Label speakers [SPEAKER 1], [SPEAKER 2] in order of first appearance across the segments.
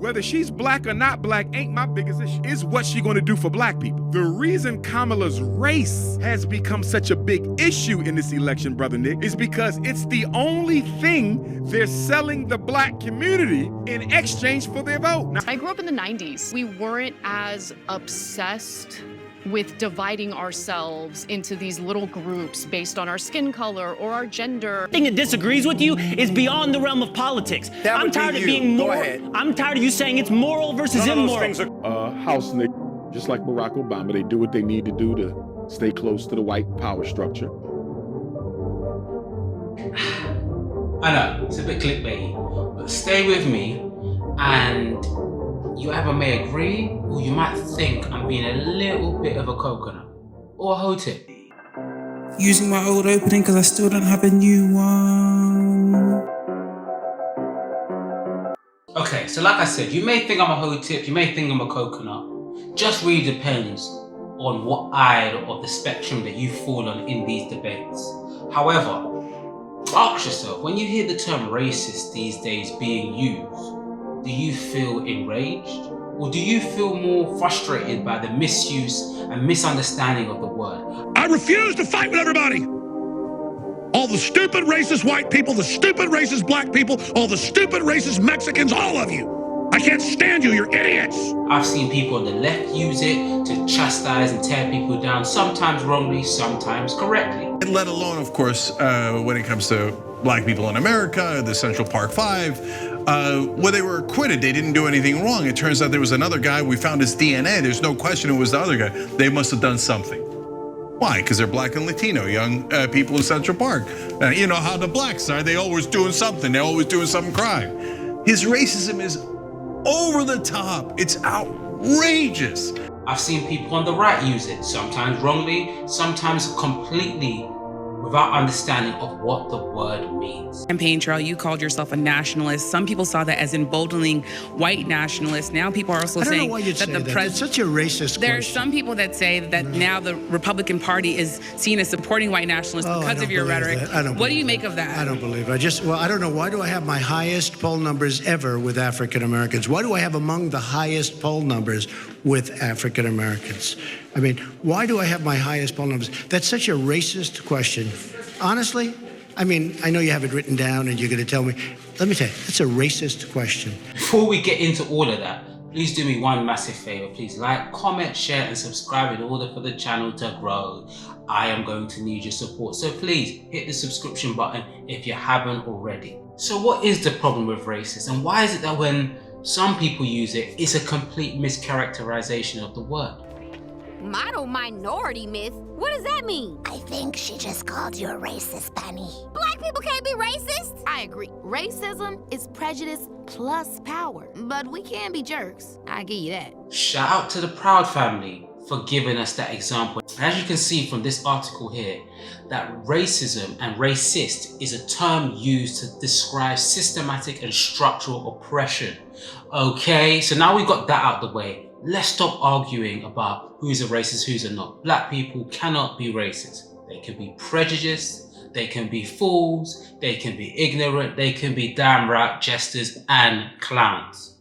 [SPEAKER 1] Whether she's black or not black ain't my biggest issue. It's what she gonna do for black people. The reason Kamala's race has become such a big issue in this election, Brother Nick, is because it's the only thing they're selling the black community in exchange for their vote. Now,
[SPEAKER 2] I grew up in the 90s. We weren't as obsessed with dividing ourselves into these little groups based on our skin color or our gender.
[SPEAKER 3] Thing that disagrees with you is beyond the realm of politics. I'm tired of being moral. I'm tired of you saying it's moral versus immoral.
[SPEAKER 1] House Nick, just like Barack Obama, they do what they need to do to stay close to the white power structure.
[SPEAKER 4] I know, it's a bit clickbaity, but stay with me and you either may agree or you might think I'm being a little bit of a coconut or a hotep.
[SPEAKER 5] Using my old opening because I still don't have a new one.
[SPEAKER 4] Okay, so like I said, you may think I'm a hotep, you may think I'm a coconut. Just really depends on what eye of the spectrum that you fall on in these debates. However, ask yourself, when you hear the term racist these days being used, do you feel enraged? Or do you feel more frustrated by the misuse and misunderstanding of the word?
[SPEAKER 6] I refuse to fight with everybody. All the stupid racist white people, the stupid racist black people, all the stupid racist Mexicans, all of you. I can't stand you, you're idiots.
[SPEAKER 4] I've seen people on the left use it to chastise and tear people down, sometimes wrongly, sometimes correctly.
[SPEAKER 7] Let alone, of course, when it comes to black people in America, the Central Park Five, where they were acquitted, they didn't do anything wrong. It turns out there was another guy, we found his DNA, there's no question it was the other guy. They must have done something. Why? Because they're black and Latino, young people in Central Park. You know how the blacks are, they always doing something, they're always doing some crime. His racism is over the top, it's outrageous.
[SPEAKER 4] I've seen people on the right use it, sometimes wrongly, sometimes completely without understanding of what the word means.
[SPEAKER 5] Campaign trail, you called yourself a nationalist. Some people saw that as emboldening white nationalists. Now people are also saying that the president.
[SPEAKER 8] It's such a racist
[SPEAKER 5] There are
[SPEAKER 8] question.
[SPEAKER 5] some people that say that now the Republican Party is seen as supporting white nationalists because of your rhetoric. What do you make of that?
[SPEAKER 8] I don't believe it. I don't know. Why do I have my highest poll numbers ever with African Americans? Why do I have among the highest poll numbers with African Americans? I mean, why do I have my highest poll numbers? That's such a racist question. Honestly, I mean, I know you have it written down and you're going to tell me. Let me tell you, that's a racist question.
[SPEAKER 4] Before we get into all of that, please do me one massive favor. Please like, comment, share, and subscribe in order for the channel to grow. I am going to need your support. So please hit the subscription button if you haven't already. So what is the problem with racism? And why is it that when some people use it, it's a complete mischaracterization of the word?
[SPEAKER 9] Model minority myth? What does that mean? I think she just called you a racist, Penny. Black people can't be racist. I agree. Racism is prejudice plus power. But we can be jerks. I give you that.
[SPEAKER 4] Shout out to the Proud family for giving us that example. As you can see from this article here, that racism and racist is a term used to describe systematic and structural oppression. Okay, so now we've got that out the way. Let's stop arguing about who's a racist, who's a not. Black people cannot be racist. They can be prejudiced, they can be fools, they can be ignorant, they can be damn right jesters and clowns.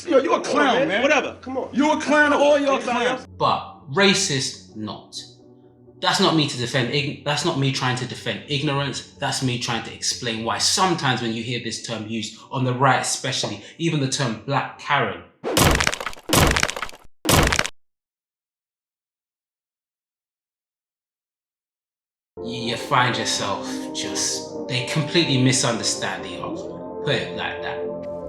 [SPEAKER 1] Yo, you a clown, man. Whatever. Come on. You a clown or you're a clown.
[SPEAKER 4] But racist, not. That's not me to defend. That's not me trying to defend ignorance. That's me trying to explain why sometimes when you hear this term used on the right, especially even the term Black Karen, you find yourself they completely misunderstand the argument. Put it like that.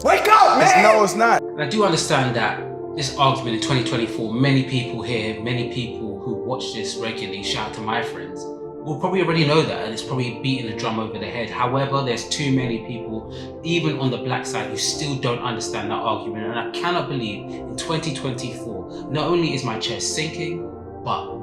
[SPEAKER 10] Wake up, man! No, it's not.
[SPEAKER 4] And I do understand that this argument in 2024, many people here, many people who watch this regularly, shout out to my friends, will probably already know that and it's probably beating the drum over the head. However, there's too many people, even on the black side, who still don't understand that argument. And I cannot believe in 2024, not only is my chair sinking, but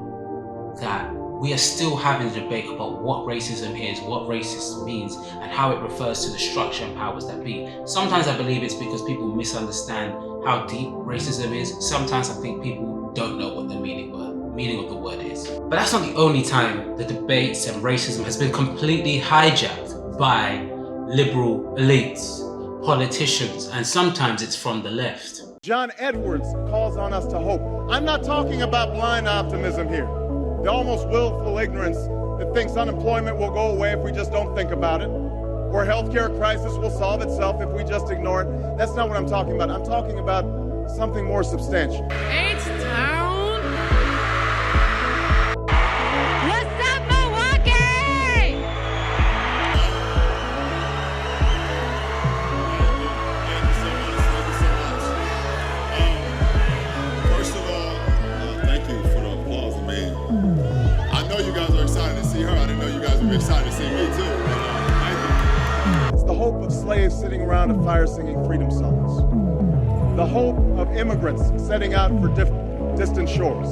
[SPEAKER 4] that we are still having a debate about what racism is, what racist means, and how it refers to the structure and powers that be. Sometimes I believe it's because people misunderstand how deep racism is. Sometimes I think people don't know what the meaning of the word is. But that's not the only time the debates and racism has been completely hijacked by liberal elites. politicians, and sometimes it's from the left.
[SPEAKER 11] John Edwards calls on us to hope. I'm not talking about blind optimism here. The almost willful ignorance that thinks unemployment will go away if we just don't think about it, or healthcare crisis will solve itself if we just ignore it. That's not what I'm talking about. I'm talking about something more substantial.
[SPEAKER 9] H-Town. What's up, Milwaukee?
[SPEAKER 12] First of all, thank you for the applause. I mean, I know you guys are excited to see her. I didn't know you guys would be excited to see me too. Thank you.
[SPEAKER 11] It's the hope of slaves sitting around a fire singing freedom songs. The hope of immigrants setting out for distant shores.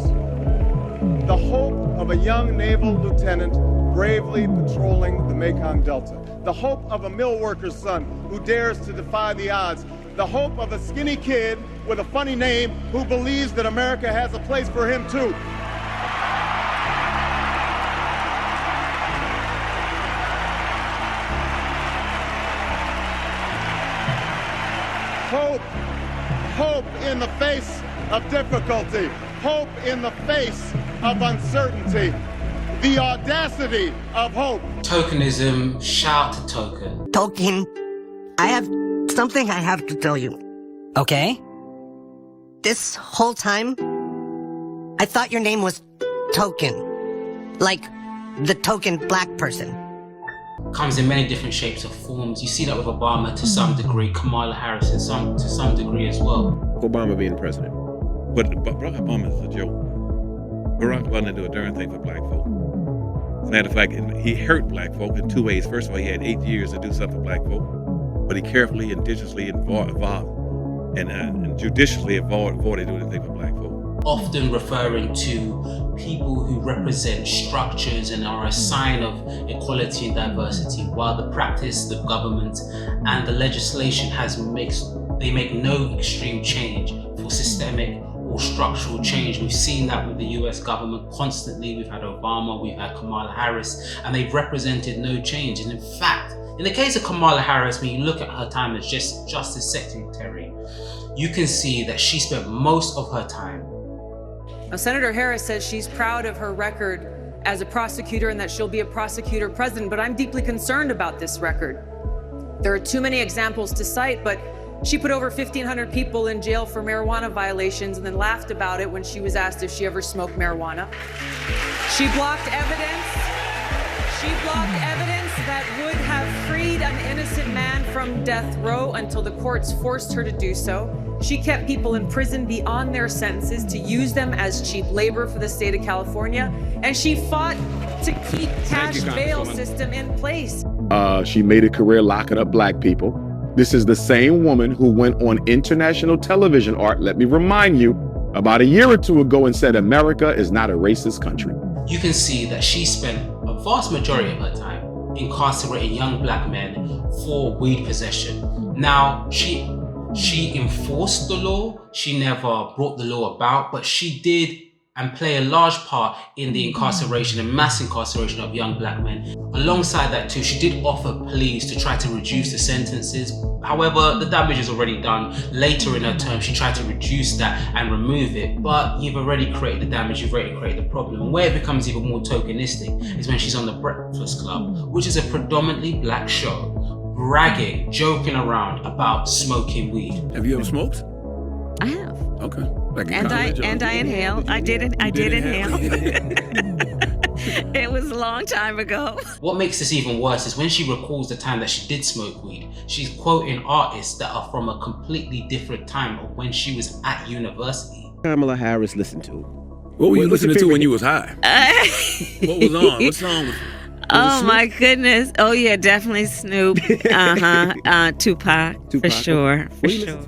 [SPEAKER 11] The hope of a young naval lieutenant bravely patrolling the Mekong Delta. The hope of a mill worker's son who dares to defy the odds. The hope of a skinny kid with a funny name who believes that America has a place for him too. Hope in the face of difficulty. Hope in the face of uncertainty. The audacity of hope.
[SPEAKER 4] Tokenism, shout to Token.
[SPEAKER 13] Token, I have something I have to tell you.
[SPEAKER 14] Okay.
[SPEAKER 13] This whole time, I thought your name was Token. Like the token black person.
[SPEAKER 4] Comes in many different shapes or forms. You see that with Obama to some degree, Kamala Harris to some degree as well.
[SPEAKER 15] Obama being president. But Barack Obama is a joke. Barack Obama didn't do a darn thing for black folk. As a matter of fact, he hurt black folk in two ways. First of all, he had 8 years to do something for black folk, but he carefully and digitally involved and judiciously avoided doing anything for black folk.
[SPEAKER 4] Often referring to people who represent structures and are a sign of equality and diversity, while the practice, the government, and the legislation they make no extreme change for systemic or structural change. We've seen that with the US government constantly. We've had Obama, we've had Kamala Harris, and they've represented no change. And in fact, in the case of Kamala Harris, when you look at her time as Justice Secretary, you can see that she spent most of her time.
[SPEAKER 16] Now, Senator Harris says she's proud of her record as a prosecutor and that she'll be a prosecutor president, but I'm deeply concerned about this record. There are too many examples to cite, but she put over 1,500 people in jail for marijuana violations and then laughed about it when she was asked if she ever smoked marijuana. She blocked evidence that would have freed an innocent man from death row until the courts forced her to do so. She kept people in prison beyond their sentences to use them as cheap labor for the state of California. And she fought to keep cash bail system in place.
[SPEAKER 1] She made a career locking up black people. This is the same woman who went on international television, Art, let me remind you, about a year or two ago and said America is not a racist country.
[SPEAKER 4] You can see that she spent a vast majority of her time incarcerating young black men for weed possession. Now, she enforced the law. She never brought the law about, but she did and play a large part in the incarceration and mass incarceration of young black men. Alongside that too, she did offer pleas to try to reduce the sentences. However, the damage is already done. Later in her term, she tried to reduce that and remove it, but you've already created the damage, you've already created the problem. And where it becomes even more tokenistic is when she's on The Breakfast Club, which is a predominantly black show, bragging, joking around about smoking weed.
[SPEAKER 15] Have you ever smoked?
[SPEAKER 17] I have.
[SPEAKER 15] Okay.
[SPEAKER 17] And I inhale. I did inhale. It was a long time ago.
[SPEAKER 4] What makes this even worse is when she recalls the time that she did smoke weed, she's quoting artists that are from a completely different time of when she was at university.
[SPEAKER 15] Kamala Harris listened to.
[SPEAKER 18] What were you listening to when you was high? What was on? What song was it?
[SPEAKER 17] Oh my goodness. Oh yeah, definitely Snoop. Tupac, for sure.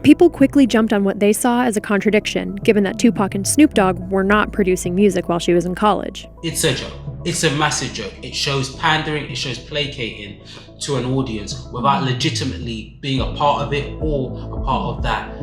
[SPEAKER 19] People quickly jumped on what they saw as a contradiction, given that Tupac and Snoop Dogg were not producing music while she was in college.
[SPEAKER 4] It's a joke. It's a massive joke. It shows pandering, it shows placating to an audience without legitimately being a part of it or a part of that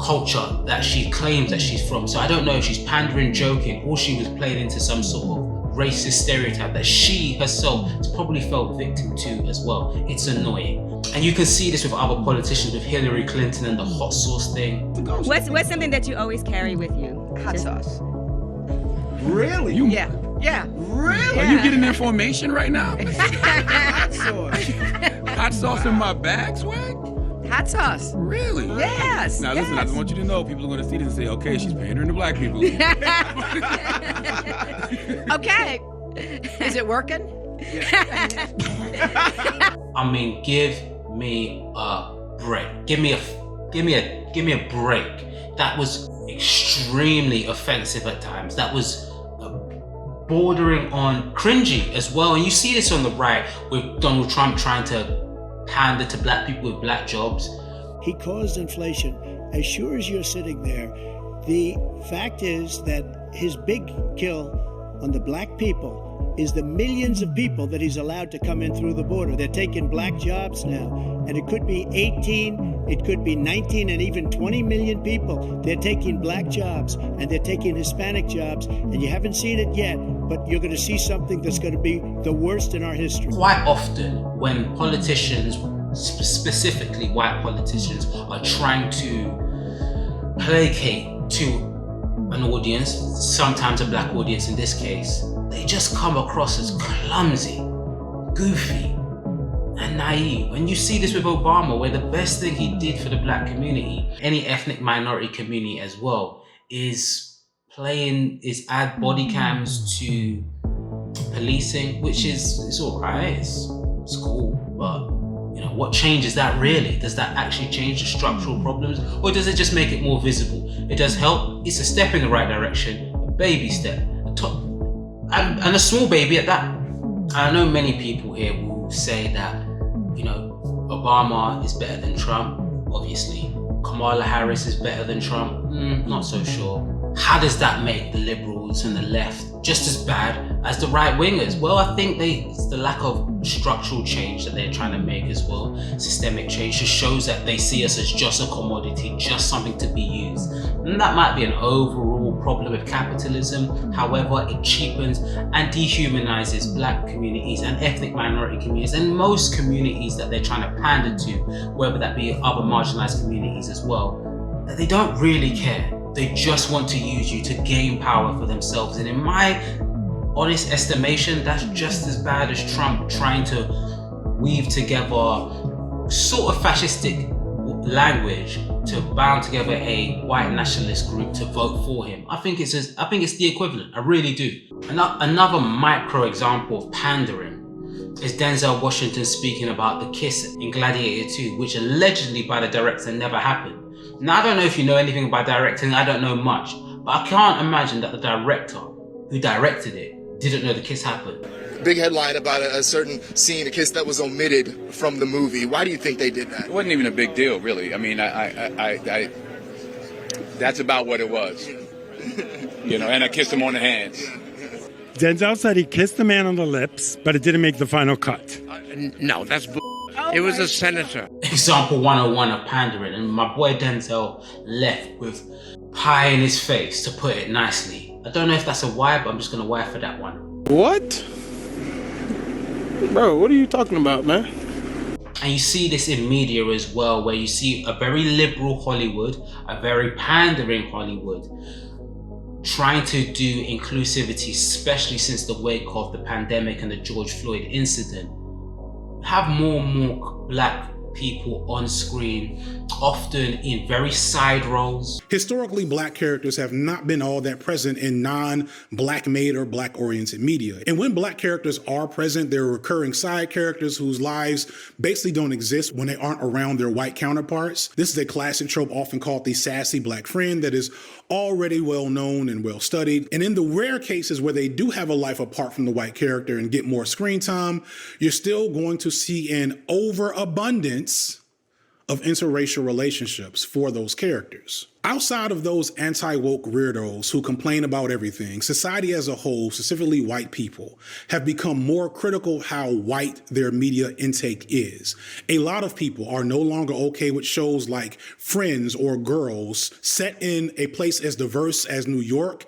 [SPEAKER 4] culture that she claims that she's from. So I don't know if she's pandering, joking, or she was playing into some sort of racist stereotype that she herself has probably fell victim to as well. It's annoying. And you can see this with other politicians, with Hillary Clinton and the hot sauce thing.
[SPEAKER 17] What's something that you always carry with you?
[SPEAKER 14] Hot sauce.
[SPEAKER 10] Really?
[SPEAKER 14] Yeah.
[SPEAKER 10] Really?
[SPEAKER 14] Yeah.
[SPEAKER 10] Are you getting information right now? Hot sauce. Hot sauce in my bag, swag?
[SPEAKER 14] Hot sauce.
[SPEAKER 10] Really?
[SPEAKER 14] Yes.
[SPEAKER 10] Now listen, I just want you to know, people are going to see this and say, okay, she's pandering to black people.
[SPEAKER 14] Okay. Is it working?
[SPEAKER 4] I mean, give me a break. Give me a break. That was extremely offensive at times. That was bordering on cringy as well. And you see this on the right with Donald Trump trying to pander to black people with black jobs.
[SPEAKER 8] He caused inflation. As sure as you're sitting there, the fact is that his big kill on the black people is the millions of people that he's allowed to come in through the border. They're taking black jobs now, and it could be 18, it could be 19, and even 20 million people. They're taking black jobs, and they're taking Hispanic jobs, and you haven't seen it yet, but you're going to see something that's going to be the worst in our history.
[SPEAKER 4] Quite often, when politicians, specifically white politicians, are trying to placate to an audience, sometimes a black audience in this case, they just come across as clumsy, goofy, and naive. And you see this with Obama, where the best thing he did for the black community, any ethnic minority community as well, is add body cams to policing, which is all right, it's cool, but what changes that really? Does that actually change the structural problems, or does it just make it more visible? It does help. It's a step in the right direction, a baby step, and a small baby at that. I know many people here will say that, Obama is better than Trump. Obviously, Kamala Harris is better than Trump. Not so sure. How does that make the liberals and the left just as bad as the right wingers? Well, I think it's the lack of structural change that they're trying to make as well. Systemic change just shows that they see us as just a commodity, just something to be used. And that might be an overall problem with capitalism. However, it cheapens and dehumanizes black communities and ethnic minority communities and most communities that they're trying to pander to, whether that be other marginalized communities as well, that they don't really care. They just want to use you to gain power for themselves. And in my honest estimation, that's just as bad as Trump trying to weave together sort of fascistic language to bound together a white nationalist group to vote for him. I think it's the equivalent. I really do. Another micro example of pandering is Denzel Washington speaking about the kiss in Gladiator 2, which allegedly by the director never happened. Now, I don't know if you know anything about directing, I don't know much, but I can't imagine that the director who directed it didn't know the kiss happened.
[SPEAKER 20] Big headline about a certain scene, a kiss that was omitted from the movie. Why do you think they did that?
[SPEAKER 21] It wasn't even a big deal, really. I mean, that's about what it was. And I kissed him on the hands.
[SPEAKER 22] Denzel said he kissed the man on the lips, but it didn't make the final cut.
[SPEAKER 21] No, that's It was a senator.
[SPEAKER 4] Example 101 of pandering, and my boy Denzel left with pie in his face, to put it nicely. I don't know if that's a why, but I'm just gonna why for that one.
[SPEAKER 10] What? Bro, what are you talking about, man?
[SPEAKER 4] And you see this in media as well, where you see a very liberal Hollywood, a very pandering Hollywood, trying to do inclusivity, especially since the wake of the pandemic and the George Floyd incident. Have more and more black people on screen, often in very side roles.
[SPEAKER 6] Historically, black characters have not been all that present in non-black made or black oriented media. And when black characters are present, they're recurring side characters whose lives basically don't exist when they aren't around their white counterparts. This is a classic trope often called the sassy black friend that is already well known and well studied. And in the rare cases where they do have a life apart from the white character and get more screen time, you're still going to see an overabundance of interracial relationships for those characters. Outside of those anti-woke weirdos who complain about everything, society as a whole, specifically white people, have become more critical how white their media intake is. A lot of people are no longer okay with shows like Friends or Girls set in a place as diverse as New York,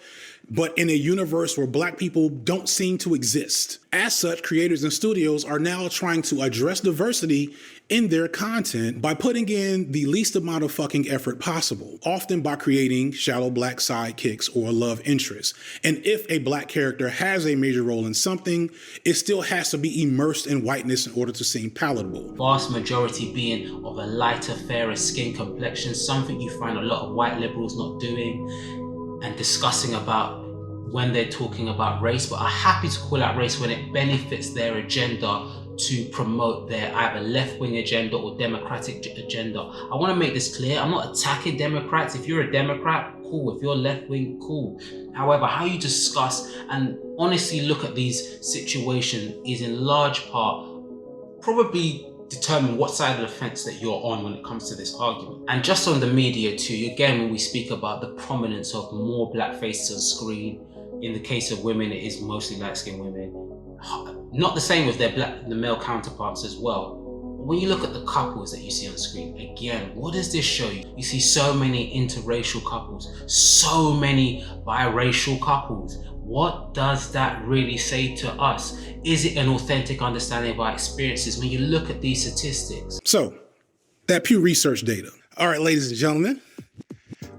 [SPEAKER 6] but in a universe where black people don't seem to exist. As such, creators and studios are now trying to address diversity in their content by putting in the least amount of fucking effort possible, often by creating shallow black sidekicks or love interests. And if a black character has a major role in something, it still has to be immersed in whiteness in order to seem palatable.
[SPEAKER 4] Vast majority being of a lighter, fairer skin complexion, something you find a lot of white liberals not doing and discussing about when they're talking about race, but are happy to call out race when it benefits their agenda to promote their either left-wing agenda or democratic agenda. I want to make this clear. I'm not attacking Democrats. If you're a Democrat, cool. If you're left-wing, cool. However, how you discuss and honestly look at these situations is in large part probably determine what side of the fence that you're on when it comes to this argument. And just on the media too, again, when we speak about the prominence of more black faces on screen, in the case of women, it is mostly light-skinned women. Not the same with the male counterparts as well. But when you look at the couples that you see on screen, again, what does this show you? You see so many interracial couples, so many biracial couples. What does that really say to us? Is it an authentic understanding of our experiences when you look at these statistics?
[SPEAKER 6] So, that Pew Research data. All right, ladies and gentlemen,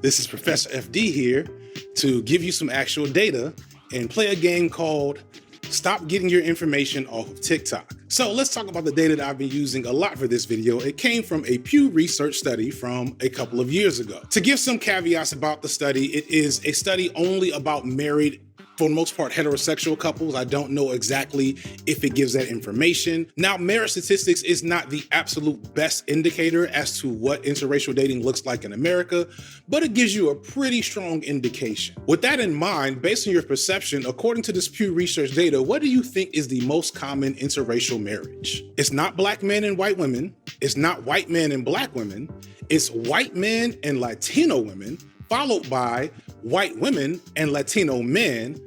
[SPEAKER 6] this is Professor FD here to give you some actual data and play a game called Stop Getting Your Information Off of TikTok. So let's talk about the data that I've been using a lot for this video. It came from a Pew Research study from a couple of years ago. To give some caveats about the study, it is a study only about married, for the most part, heterosexual couples. I don't know exactly if it gives that information. Now, marriage statistics is not the absolute best indicator as to what interracial dating looks like in America, but it gives you a pretty strong indication. With that in mind, based on your perception, according to this Pew Research data, what do you think is the most common interracial marriage? It's not black men and white women. It's not white men and black women. It's white men and Latino women, followed by white women and Latino men,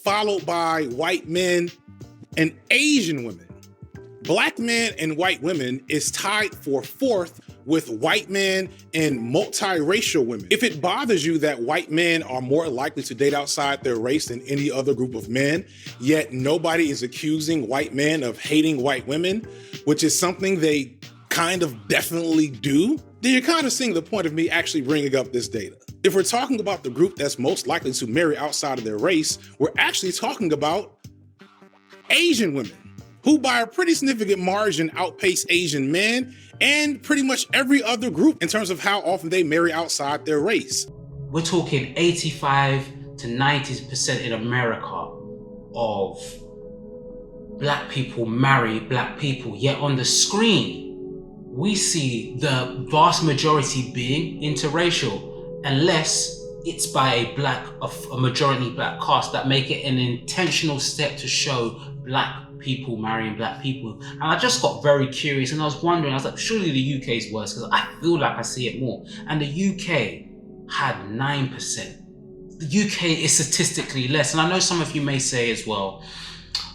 [SPEAKER 6] followed by white men and Asian women. Black men and white women is tied for fourth with white men and multiracial women. If it bothers you that white men are more likely to date outside their race than any other group of men, yet nobody is accusing white men of hating white women, which is something they kind of definitely do, then you're kind of seeing the point of me actually bringing up this data. If we're talking about the group that's most likely to marry outside of their race, we're actually talking about Asian women, who by a pretty significant margin outpace Asian men and pretty much every other group in terms of how often they marry outside their race.
[SPEAKER 4] We're talking 85 to 90% in America of black people marry black people, yet on the screen, we see the vast majority being interracial, unless it's by a majority black cast that make it an intentional step to show black people marrying black people. And I just got very curious and I was wondering, I was like, surely the UK is worse, because I feel like I see it more. And the UK had 9%. The UK is statistically less. And I know some of you may say as well,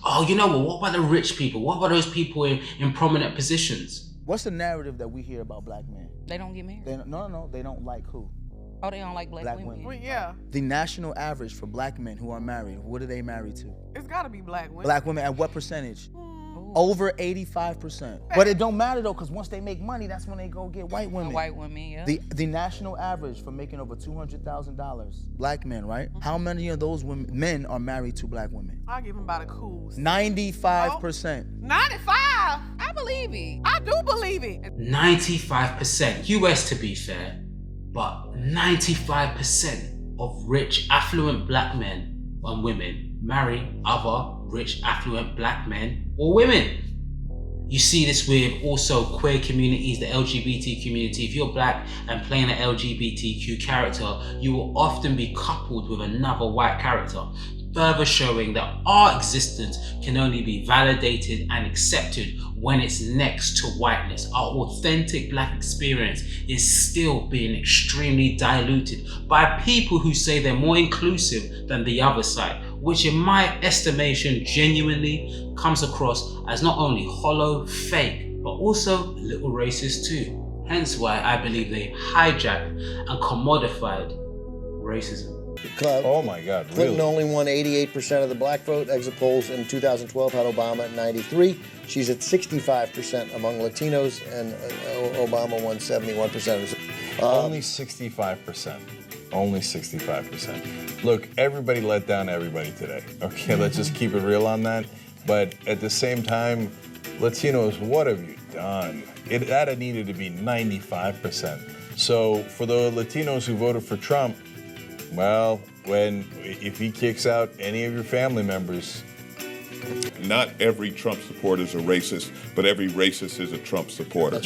[SPEAKER 4] oh, you know what about the rich people? What about those people in prominent positions?
[SPEAKER 2] What's the narrative that we hear about black men?
[SPEAKER 3] They don't get married.
[SPEAKER 2] No, they don't like who?
[SPEAKER 3] Oh, they don't like black women.
[SPEAKER 23] Well, yeah.
[SPEAKER 2] The national average for black men who are married, what are they married to?
[SPEAKER 23] It's gotta be black women.
[SPEAKER 2] Black women, at what percentage? Over 85%. But it don't matter though, because once they make money, that's when they go get white women.
[SPEAKER 3] White women, yeah.
[SPEAKER 2] The national average for making over $200,000, black men, right? How many of those men are married to black women?
[SPEAKER 23] I'll give him about a cool
[SPEAKER 2] 95%.
[SPEAKER 23] 95? I believe it. I do believe it.
[SPEAKER 4] 95%, US to be fair, but 95% of rich, affluent black men and women marry other rich, affluent black men or women. You see this with also queer communities, the LGBT community. If you're black and playing an LGBTQ character, you will often be coupled with another white character, further showing that our existence can only be validated and accepted when it's next to whiteness. Our authentic black experience is still being extremely diluted by people who say they're more inclusive than the other side, which in my estimation genuinely comes across as not only hollow, fake, but also a little racist too. Hence why I believe they hijacked and commodified racism.
[SPEAKER 5] Oh my God, really?
[SPEAKER 7] Clinton only won 88% of the black vote. Exit polls in 2012 had Obama at 93. She's at 65% among Latinos, and Obama won 71%.
[SPEAKER 5] Only 65%. Only 65%. Look, everybody let down everybody today. Okay, let's just keep it real on that. But at the same time, Latinos, what have you done? That had needed to be 95%. So for the Latinos who voted for Trump, well, if he kicks out any of your family members.
[SPEAKER 12] Not every Trump supporter is a racist, but every racist is a Trump supporter.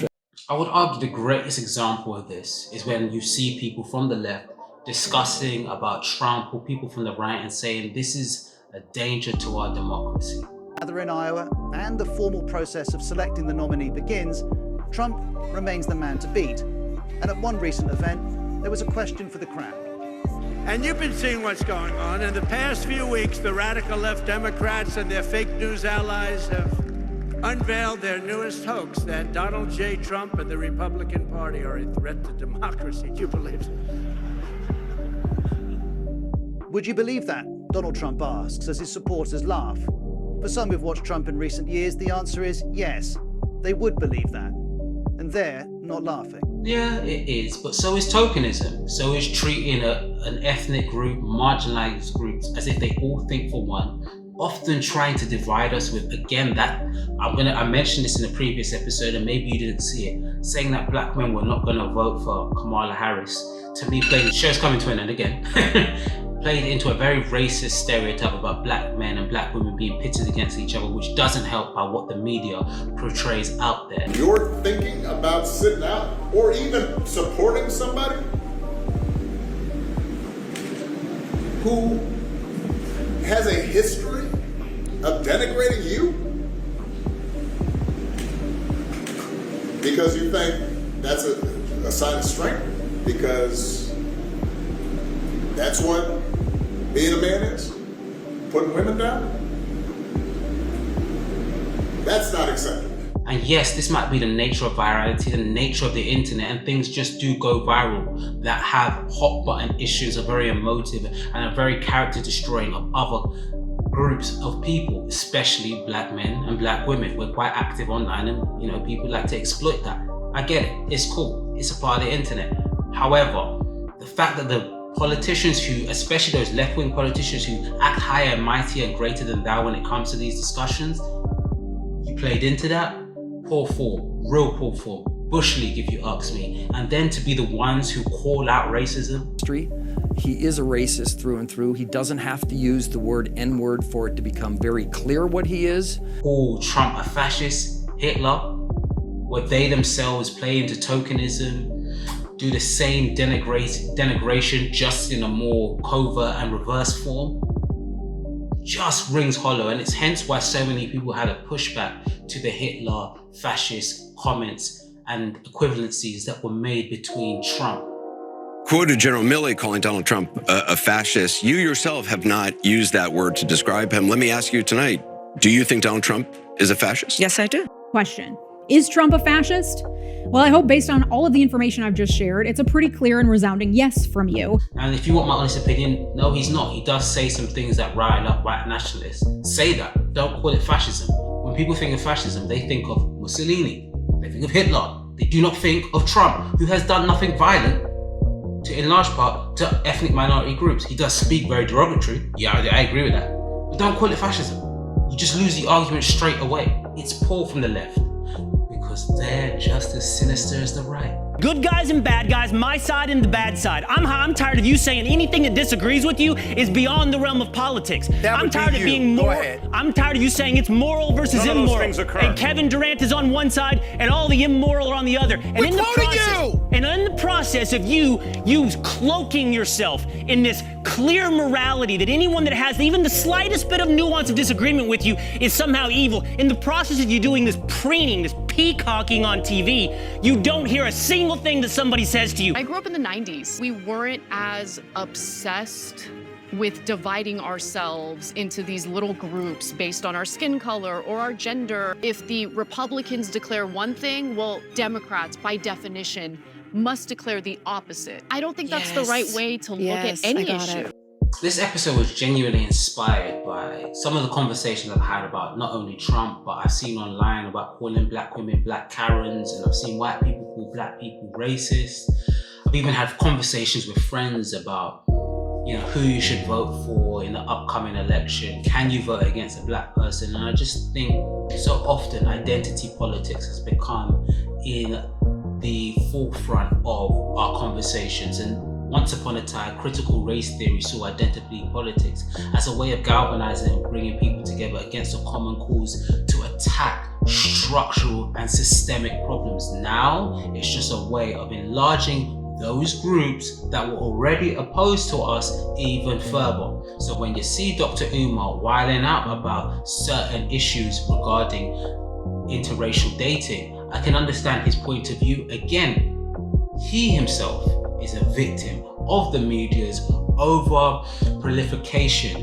[SPEAKER 4] I would argue the greatest example of this is when you see people from the left discussing about Trump, or people from the right, and saying this is a danger to our democracy.
[SPEAKER 9] Either in Iowa and the formal process of selecting the nominee begins, Trump remains the man to beat. And at one recent event, there was a question for the crowd.
[SPEAKER 8] And you've been seeing what's going on. In the past few weeks, the radical left Democrats and their fake news allies have unveiled their newest hoax that Donald J. Trump and the Republican Party are a threat to democracy. Do you believe it?
[SPEAKER 9] Would you believe that? Donald Trump asks as his supporters laugh. For some who've watched Trump in recent years, the answer is yes, they would believe that. And they're not laughing.
[SPEAKER 4] Yeah, it is, but so is tokenism. So is treating an ethnic group, marginalized groups, as if they all think for one, often trying to divide us with, again, that, I mentioned this in a previous episode and maybe you didn't see it, saying that black men were not gonna vote for Kamala Harris. To me, playing, the show's coming to an end again, played into a very racist stereotype about black men and black women being pitted against each other, which doesn't help by what the media portrays out there.
[SPEAKER 12] You're thinking about sitting out or even supporting somebody who has a history of denigrating you because you think that's a sign of strength, because that's what being a man is, putting women down. That's not acceptable.
[SPEAKER 4] And yes, this might be the nature of virality, the nature of the internet, and things just do go viral that have hot button issues, are very emotive and are very character destroying of other groups of people, especially black men and black women. We're quite active online and people like to exploit that. I get it, it's cool, it's a part of the internet. However, the fact that the politicians who, especially those left-wing politicians who act higher and mightier and greater than thou when it comes to these discussions, you played into that, poor form, real poor form. Bush League, if you ask me. And then to be the ones who call out racism.
[SPEAKER 24] He is a racist through and through. He doesn't have to use the word N-word for it to become very clear what he is.
[SPEAKER 4] Call Trump a fascist, Hitler, where they themselves play into tokenism, do the same denigration just in a more covert and reverse form, just rings hollow. And it's hence why so many people had a pushback to the Hitler fascist comments and equivalencies that were made between Trump.
[SPEAKER 25] Quoted General Milley calling Donald Trump a fascist. You yourself have not used that word to describe him. Let me ask you tonight, do you think Donald Trump is a fascist?
[SPEAKER 17] Yes, I do.
[SPEAKER 26] Question. Is Trump a fascist? Well, I hope based on all of the information I've just shared, it's a pretty clear and resounding yes from you.
[SPEAKER 4] And if you want my honest opinion, no, he's not. He does say some things that rile up white nationalists. Say that. Don't call it fascism. When people think of fascism, they think of Mussolini. They think of Hitler. They do not think of Trump, who has done nothing violent, in large part, to ethnic minority groups. He does speak very derogatory. Yeah, I agree with that. But don't call it fascism. You just lose the argument straight away. It's poor from the left, because they're just as sinister as the right.
[SPEAKER 27] Good guys and bad guys, my side and the bad side. I'm tired of you saying anything that disagrees with you is beyond the realm of politics. I'm tired of being I'm tired of you saying it's moral versus immoral.
[SPEAKER 28] None of those things occur.
[SPEAKER 27] And Kevin Durant is on one side and all the immoral are on the other. And in the process of you cloaking yourself in this clear morality that anyone that has even the slightest bit of nuance of disagreement with you is somehow evil. In the process of you doing this preening, this peacocking on TV, you don't hear a single thing that somebody says to you.
[SPEAKER 29] I grew up in the 90s. We weren't as obsessed with dividing ourselves into these little groups based on our skin color or our gender. If the Republicans declare one thing, well, Democrats, by definition, must declare the opposite. I don't think that's the right way to look at any issue.
[SPEAKER 4] This episode was genuinely inspired by some of the conversations I've had about not only Trump, but I've seen online about calling black women black Karens, and I've seen white people call black people racist. I've even had conversations with friends about, who you should vote for in the upcoming election. Can you vote against a black person? And I just think so often identity politics has become in the forefront of our conversations. And once upon a time, critical race theory saw identity politics as a way of galvanizing and bringing people together against a common cause to attack structural and systemic problems. Now, it's just a way of enlarging those groups that were already opposed to us even further. So when you see Dr. Umar wilding out about certain issues regarding interracial dating, I can understand his point of view. Again, he himself is a victim of the media's over proliferation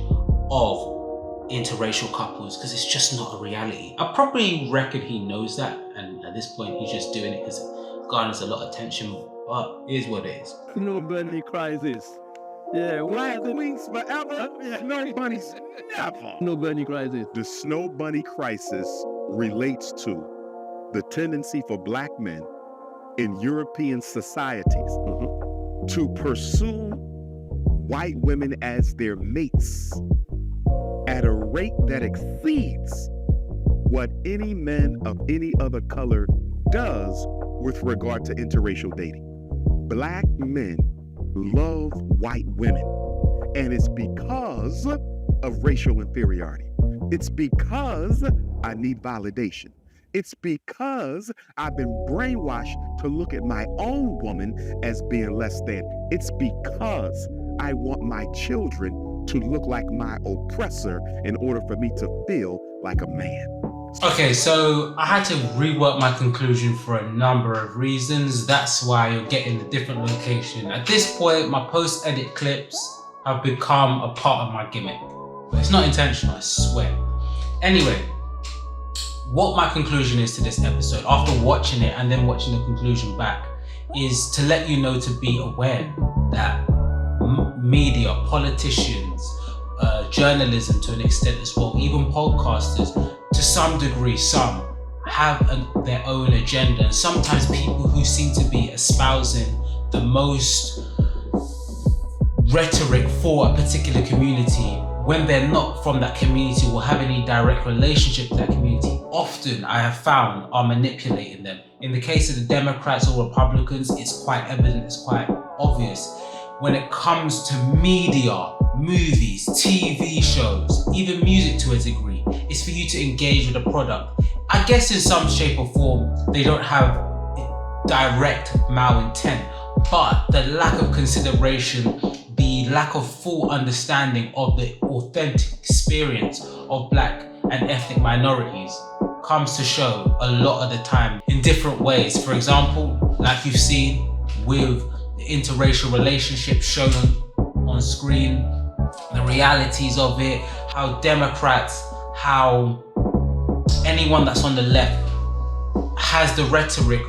[SPEAKER 4] of interracial couples, because it's just not a reality. I probably reckon he knows that, and at this point he's just doing it because it garners a lot of attention, but it is what it is.
[SPEAKER 10] Snow bunny crisis. Yeah, why are the wings forever? No bunnies never. No bunny crisis.
[SPEAKER 1] The snow bunny crisis relates to the tendency for black men in European societies to pursue white women as their mates at a rate that exceeds what any men of any other color does with regard to interracial dating. Black men love white women, and it's because of racial inferiority. It's because I need validation. It's because I've been brainwashed to look at my own woman as being less than. It's because I want my children to look like my oppressor in order for me to feel like a man.
[SPEAKER 4] Okay, so I had to rework my conclusion for a number of reasons. That's why you're getting a different location. At this point, my post-edit clips have become a part of my gimmick. But it's not intentional, I swear. Anyway, what my conclusion is to this episode, after watching it and then watching the conclusion back, is to let you know to be aware that media, politicians, journalism to an extent as well, even podcasters, to some degree, some have their own agenda. And sometimes people who seem to be espousing the most rhetoric for a particular community, when they're not from that community or have any direct relationship to that community, often I have found are manipulating them. In the case of the Democrats or Republicans, it's quite evident, it's quite obvious. When it comes to media, movies, TV shows, even music to a degree, it's for you to engage with the product. I guess in some shape or form, they don't have direct malintent, but the lack of consideration, the lack of full understanding of the authentic experience of black and ethnic minorities comes to show a lot of the time in different ways. For example, like you've seen with the interracial relationship shown on screen, the realities of it, how Democrats, how anyone that's on the left has the rhetoric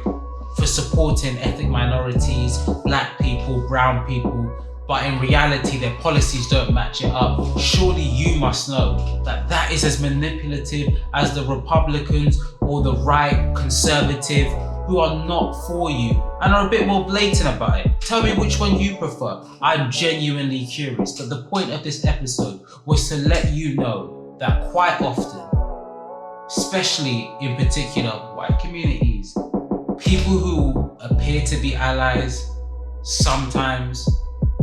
[SPEAKER 4] for supporting ethnic minorities, black people, brown people, but in reality their policies don't match it up. Surely you must know that that is as manipulative as the Republicans or the right conservative who are not for you and are a bit more blatant about it. Tell me which one you prefer. I'm genuinely curious, but the point of this episode was to let you know that quite often, especially in particular white communities, people who appear to be allies sometimes,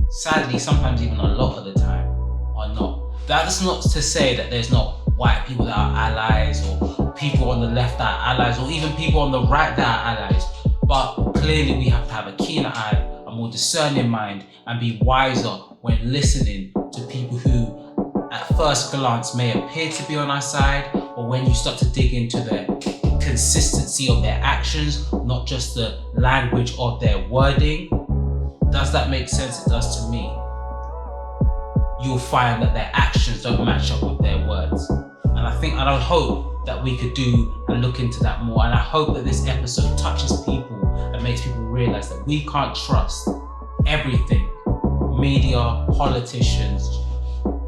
[SPEAKER 4] sadly, sometimes even a lot of the time, are not. That's not to say that there's not white people that are allies, or people on the left that are allies, or even people on the right that are allies. But clearly we have to have a keener eye, a more discerning mind, and be wiser when listening to people who at first glance may appear to be on our side, or when you start to dig into the consistency of their actions, not just the language of their wording. Does that make sense? It does to me. You'll find that their actions don't match up with their words. And I hope that we could do and look into that more. And I hope that this episode touches people and makes people realize that we can't trust everything media, politicians,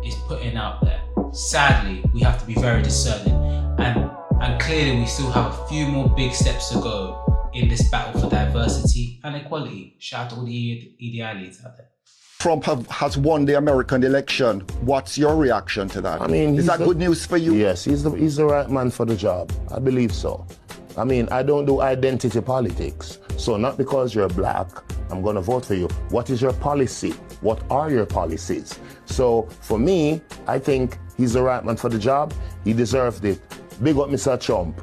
[SPEAKER 4] is putting out there. Sadly, we have to be very discerning, and clearly we still have a few more big steps to go in this battle for diversity and equality. Shout out to all the idealists out there.
[SPEAKER 11] Trump has won the American election. What's your reaction to that?
[SPEAKER 13] I mean,
[SPEAKER 11] is that good news for you?
[SPEAKER 13] Yes, he's the right man for the job. I believe so. I mean, I don't do identity politics. So not because you're black, I'm going to vote for you. What is your policy? What are your policies? So for me, I think he's the right man for the job. He deserved it. Big up Mr. Trump.